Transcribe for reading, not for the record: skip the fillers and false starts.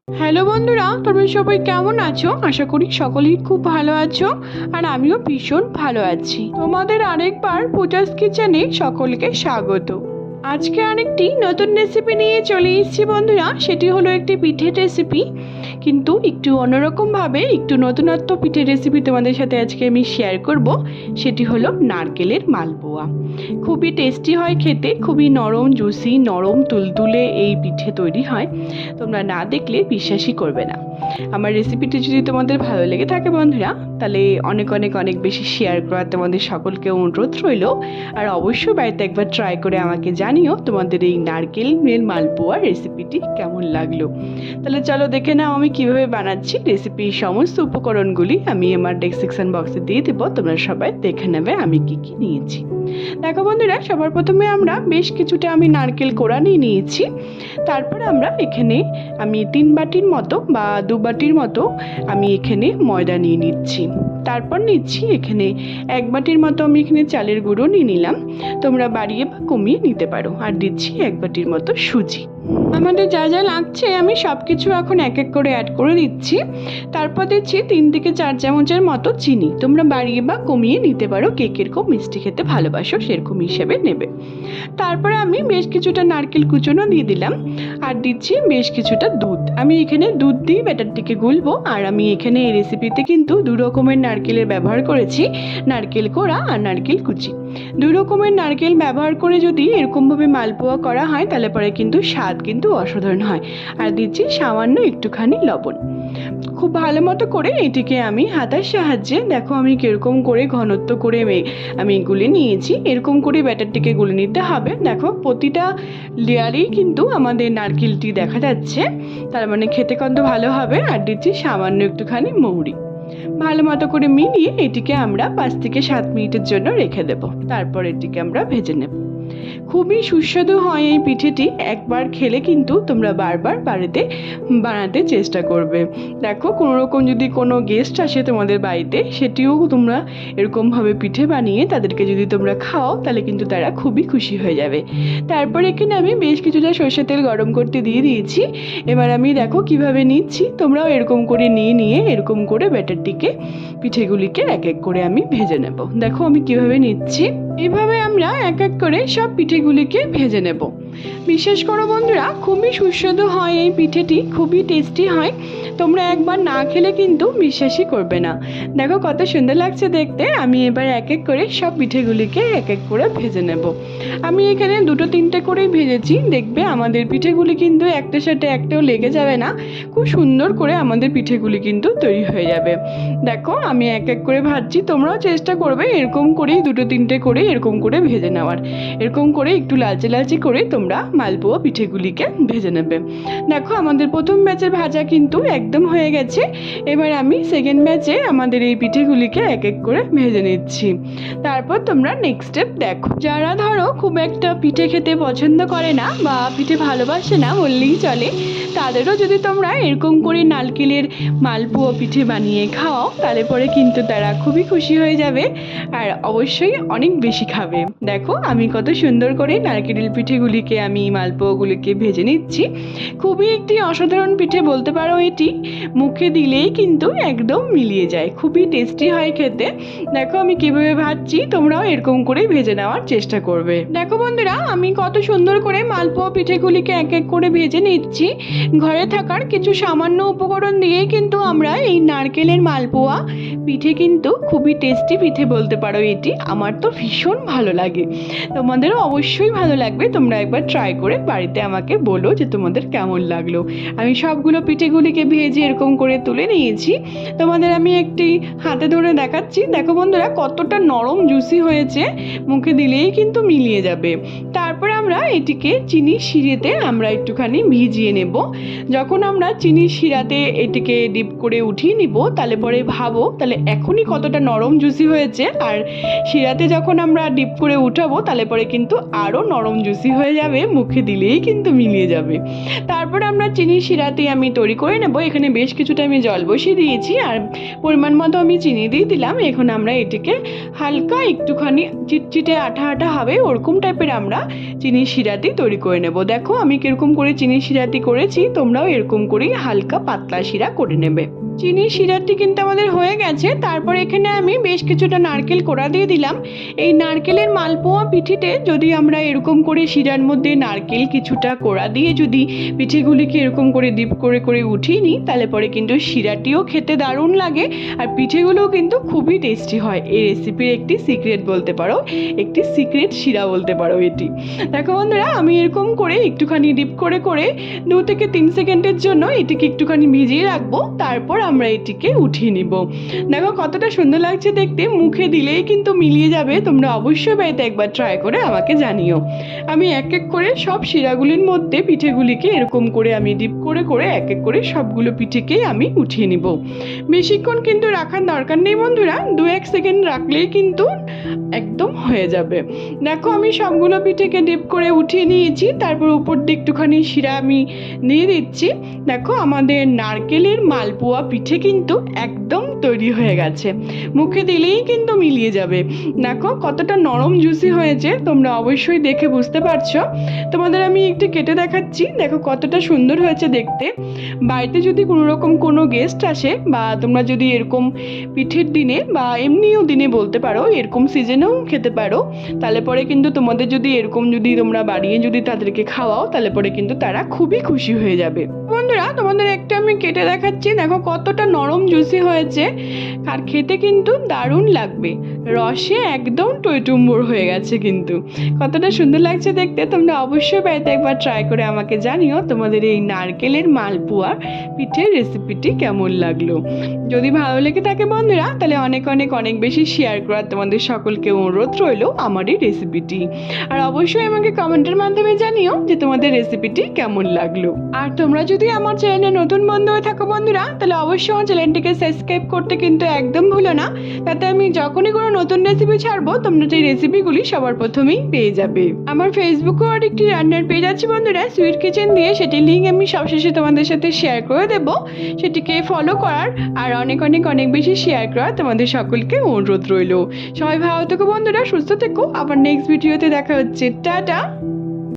Hello বন্ধুরা, তোমরা সবাই কেমন আছো? আশা করি সকলেই খুব ভালো আছো। আর আমিও ভীষণ ভালো আছি। তোমাদের আরেকবার পূজাস কিচেনে সকলকে স্বাগত। আজকে আরেকটি নতুন রেসিপি নিয়ে চলে এসেছি বন্ধুরা। সেটি হলো একটি পিঠের রেসিপি, কিন্তু একটু অন্যরকমভাবে একটু নতুনত্ব পিঠের রেসিপি তোমাদের সাথে আজকে আমি শেয়ার করব। সেটি হলো নারকেলের মালপোয়া। খুবই টেস্টি হয় খেতে, খুবই নরম জুসি, নরম তুলতুলে এই পিঠে তৈরি হয়। তোমরা না দেখলে বিশ্বাসই করবে না। আমার রেসিপিটি যদি তোমাদের ভালো লেগে থাকে বন্ধুরা, তাহলে অনেক অনেক অনেক বেশি শেয়ার করার তোমাদের সকলকে অনুরোধ রইল। আর অবশ্যই বাড়িতে একবার ট্রাই করে আমাকে জানিও তোমাদের এই নারকেলের মালপোয়া রেসিপিটি কেমন লাগলো। তাহলে চলো দেখে নাও আমি কিভাবে বানাচ্ছি। রেসিপির সমস্ত উপকরণগুলি আমি আমার ডেসক্রিপশন বক্সে দিয়ে দেবো, তোমরা সবাই দেখে নেবে আমি কি কি নিয়েছি। দেখো বন্ধুরা, সবার প্রথমে আমরা বেশ কিছুটা আমি নারকেল কোড়া নিয়ে নিয়েছি। তারপর আমরা এখানে আমি 3 বাটির মতো বা 2 বাটির মতো আমি এখানে ময়দা নিয়ে নিচ্ছি। তারপর নিচ্ছি এখানে 1 বাটির মতো আমি এখানে চালের গুঁড়ো নিয়ে নিলাম। তোমরা বাড়িয়ে বা কমিয়ে নিতে পারো। আর দিচ্ছি 1 বাটির মতো সুজি। আমাদের যা যা লাগছে আমি সব কিছু এখন এক এক করে অ্যাড করে দিচ্ছি। তারপর দিচ্ছি 3 থেকে 4 চামচের মতো চিনি। তোমরা বাড়িয়ে বা কমিয়ে নিতে পারো, কে কিরকম মিষ্টি খেতে ভালোবাসো সেরকম হিসেবে নেবে। তারপরে আমি বেশ কিছুটা নারকেল কুচনো দিয়ে দিলাম। আর দিচ্ছি বেশ কিছুটা দুধ। আমি এখানে দুধ দিয়ে ব্যাটারটিকে গুলবো। আর আমি এখানে এই রেসিপিতে কিন্তু 2 রকমের নারকেলের ব্যবহার করেছি, নারকেল কোড়া আর নারকেল কুচি। 2 রকমের নারকেল ব্যবহার করে যদি এরকমভাবে মালপোয়া করা হয় তাহলে পরে কিন্তু স্বাদ কিন্তু অসাধারণ হয়। আর দিচ্ছি সামান্য একটুখানি লবণ। খুব ভালো মতো করে এটিকে আমি হাতার সাহায্যে, দেখো আমি কিরকম করে ঘনত্ব করে আমি গুলে নিয়েছি। এরকম করে ব্যাটারটিকে গুলে নিতে হবে। দেখো প্রতিটা লেয়ারেই কিন্তু আমাদের নারকেলটি দেখা যাচ্ছে, তার মানে খেতে কত ভালো হবে। আর দিচ্ছি সামান্য একটুখানি মৌরি। ভালো মতো করে মিলিয়ে এটিকে আমরা 5 থেকে 7 মিনিটের জন্য রেখে দেব। তারপর এটিকে আমরা ভেজে নেব। খুবই সুস্বাদু হয় এই পিঠেটি। একবার খেলে কিন্তু তোমরা বারবার বাড়িতে বানাতে চেষ্টা করবে। দেখো কোনো রকম যদি কোনো গেস্ট আসে তোমাদের বাড়িতে, সেটিও তোমরা এরকমভাবে পিঠে বানিয়ে তাদেরকে যদি তোমরা খাও তাহলে কিন্তু তারা খুবই খুশি হয়ে যাবে। তারপর এখানে আমি বেশ কিছুটা সরষের তেল গরম করতে দিয়ে দিয়েছি। এবার আমি দেখো কিভাবে নিচ্ছি, তোমরাও এরকম করে নিয়ে এরকম করে ব্যাটারটিকে পিঠেগুলিকে এক এক করে আমি ভেজে নেব। দেখো আমি কিভাবে নিচ্ছি। এভাবে আমরা এক এক করে সব পিঠেগুলিকে ভেজে নেব। বিশেষ করো বন্ধুরা, খুবই সুস্বাদু হয় এই পিঠেটি, খুবই টেস্টি হয়। তোমরা একবার না খেলে কিন্তু বিশ্বাসই করবে না। দেখো কত সুন্দর লাগছে দেখতে। আমি এবার এক এক করে সব পিঠেগুলিকে এক এক করে ভেজে নেব। আমি এখানে 2-3টে করেই ভেজেছি। দেখবে আমাদের পিঠেগুলি কিন্তু একটার সাথে একটাও লেগে যাবে না। খুব সুন্দর করে আমাদের পিঠেগুলি কিন্তু তৈরি হয়ে যাবে। দেখো আমি এক এক করে ভাজছি, তোমরাও চেষ্টা করবে এরকম করেই 2-3টে করে এরকম করে ভেজে নেওয়ার। এরকম করে একটু লালচে লালচে করে তোমরা মালপোয়া পিঠেগুলিকে ভেজে নেবে। দেখো আমাদের প্রথম ব্যাচের ভাজা কিন্তু একদম হয়ে গেছে। এবার আমি সেকেন্ড ব্যাচে আমাদের এই পিঠেগুলিকে এক এক করে ভেজে নিচ্ছি। তারপর তোমরা নেক্সট স্টেপ দেখো। যারা ধরো খুব একটা পিঠে খেতে পছন্দ করে না বা পিঠে ভালোবাসে না বললেই চলে, তাদেরও যদি তোমরা এরকম করে নারকেলের মালপোয়া পিঠে বানিয়ে খাও তাহলে পরে কিন্তু তারা খুবই খুশি হয়ে যাবে আর অবশ্যই অনেক বেশি খাবে। দেখো আমি কত সুন্দর করে নারকেলের পিঠেগুলিকে আমি মালপোয়াগুলিকে ভেজে নিচ্ছি। খুবই একটি অসাধারণ পিঠে বলতে পারো এটি। মুখে দিলেই কিন্তু একদম মিলিয়ে যায়, খুবই টেস্টি হয় খেতে। দেখো আমি কিভাবে ভাজছি, তোমরাও এরকম করে ভেজে নেওয়ার চেষ্টা করবে। দেখো বন্ধুরা, আমি কত সুন্দর করে মালপোয়া পিঠেগুলিকে এক এক করে ভেজে নিচ্ছি। ঘরে থাকার কিছু সামান্য উপকরণ দিয়ে কিন্তু আমরা এই নারকেলের মালপোয়া পিঠে কিন্তু খুবই টেস্টি পিঠে বলতে পারো এটি। আমার তো ভীষণ ভালো লাগে, তোমাদেরও অবশ্যই ভালো লাগবে। তোমরা একবার ট্রাই করে বাড়িতে আমাকে বলো যে তোমাদের কেমন লাগলো। আমি সবগুলো পিঠেগুলিকে ভেজে এরকম করে তুলে নিয়েছি। তোমাদের আমি একটি হাতে ধরে দেখাচ্ছি। দেখো বন্ধুরা কতটা নরম জুসি হয়েছে, মুখে দিলেই কিন্তু মিলিয়ে যাবে। তারপর আমরা এটিকে চিনির শিরাতে আমরা একটুখানি ভিজিয়ে নেব। যখন আমরা চিনির শিরাতে এটিকে ডিপ করে উঠিয়ে নিব তাহলে পরে ভাবো তাহলে এখনই কতটা নরম জুসি হয়েছে। আর শিরাতে যখন আমরা ডিপ করে উঠাবো তাহলে পরে কিন্তু আরও নরম জুসি হয়ে যাবে, মুখে দিলেই কিন্তু মিলিয়ে যাবে। তারপরে আমরা চিনির শিরাতে আমি তৈরি করে নেব। এখানে বেশ কিছুটা আমি জল বসিয়ে দিয়েছি আর পরিমাণ মতো আমি চিনি দিয়ে দিলাম। এখন আমরা এটিকে হালকা একটুখানি চিটচিটে আঠা আঠা হবে ওরকম টাইপের আমরা চিনির শিরাটি তৈরি করে নেব। দেখো আমি কিরকম করে চিনির শিরাটি করেছি, তোমরাও এরকম করেই হালকা পাতলা শিরা করে নেবে। চিনির শিরাটি কিন্তু আমাদের হয়ে গেছে। তারপর এখানে আমি বেশ কিছুটা নারকেল কোড়া দিয়ে দিলাম। এই নারকেলের মালপোয়া পিঠেতে যদি আমরা এরকম করে শিরার মধ্যে নারকেল কিছুটা কোড়া দিয়ে যদি পিঠেগুলিকে এরকম করে ডিপ করে করে উঠিয়ে নিই, তাহলে পরে কিন্তু শিরাটিও খেতে দারুণ লাগে আর পিঠেগুলোও কিন্তু খুবই টেস্টি হয়। এই রেসিপির একটি সিক্রেট বলতে পারো, একটি সিক্রেট শিরা বলতে পারো এটি। দেখো বন্ধুরা, আমি এরকম করে একটুখানি ডিপ করে করে 2 থেকে 3 সেকেন্ডের জন্য এটিকে একটুখানি ভিজিয়ে রাখবো। তারপর আমরা এটিকে উঠিয়ে নিব। দেখো কতটা সুন্দর লাগছে দেখতে, মুখে দিলেই কিন্তু মিলিয়ে যাবে। তোমরা অবশ্যই বাড়িতে একবার ট্রাই করে আমাকে জানিও। আমি এক এক করে সব শিরাগুলির মধ্যে পিঠেগুলিকে এরকম করে আমি ডিপ করে করে এক এক করে সবগুলো পিঠেকেই আমি উঠিয়ে নিব। বেশিক্ষণ কিন্তু রাখার দরকার নেই বন্ধুরা, 2-1 সেকেন্ড রাখলেই কিন্তু একদম হয়ে যাবে। দেখো আমি সবগুলো পিঠেকে ডিপ করে উঠিয়ে নিয়েছি। তারপর উপর দিয়ে একটুখানি শিরা আমি দিয়ে দিচ্ছি। দেখো আমাদের নারকেলের মালপোয়া পিঠে কিন্তু একদম তৈরি হয়ে গেছে, মুখে দিলেই কিন্তু মিলিয়ে যাবে। দেখো কতটা নরম জুসি হয়েছে, তোমরা অবশ্যই দেখে বুঝতে পারছো। তোমাদের আমি একটু কেটে দেখাচ্ছি, দেখো কতটা সুন্দর হয়েছে দেখতে। বাড়িতে যদি কোনো রকম কোনো গেস্ট আসে বা তোমরা যদি এরকম পিঠের দিনে বা এমনিও দিনে বলতে পারো, এরকম সিজনেও খেতে পারো, তাহলে পরে কিন্তু তোমাদের যদি এরকম যদি তোমরা বাড়িয়ে যদি তাদেরকে খাওয়াও, তাহলে পরে কিন্তু তারা খুবই খুশি হয়ে যাবে। বন্ধুরা তোমাদের একটা আমি কেটে দেখাচ্ছি, দেখো কতটা নরম জুসি হয়েছে আর খেতে কিন্তু দারুণ লাগবে। রসে একদম টইটুম্বর হয়ে গেছে, কিন্তু কতটা সুন্দর লাগছে দেখতে। তোমরা অবশ্যই বাড়িতে একবার ট্রাই করে আমাকে জানিও তোমাদের এই নারকেলের মালপোয়া পিঠের রেসিপিটি কেমন লাগলো। যদি ভালো লেগে থাকে বন্ধুরা, তাহলে অনেক অনেক অনেক বেশি শেয়ার করার তোমাদের সকলকে অনুরোধ রইল আমার এই রেসিপিটি। আর অবশ্যই আমাকে কমেন্টের মাধ্যমে জানিও যে তোমাদের রেসিপিটি কেমন লাগলো। আর তোমরা যদি আমার চ্যানেলে নতুন বন্ধু হয়ে থাকো বন্ধুরা, তাহলে অবশ্যই আমার চ্যানেলটিকে সাবস্ক্রাইব করতে কিন্তু একদম ভুলো না, তাতে আমি যখনই কোনো নতুন রেসিপি ছাড়বো তোমরা সেই রেসিপিগুলি সবার প্রথমেই পেয়ে যাবে। আমার ফেসবুকেও আর একটি রান্নার পেজ আছে বন্ধুরা, সুইট কিচেন দিয়ে, সেটির লিঙ্ক আমি সবশেষে তোমাদের সাথে শেয়ার করে দেবো। সেটিকে ফলো করার আর অনেক অনেক অনেক বেশি শেয়ার করার তোমাদের সকলকে অনুরোধ রইল। সবাই ভালো থেকো বন্ধুরা, সুস্থ থেকো। আবার নেক্সট ভিডিওতে দেখা হচ্ছে। টাটা।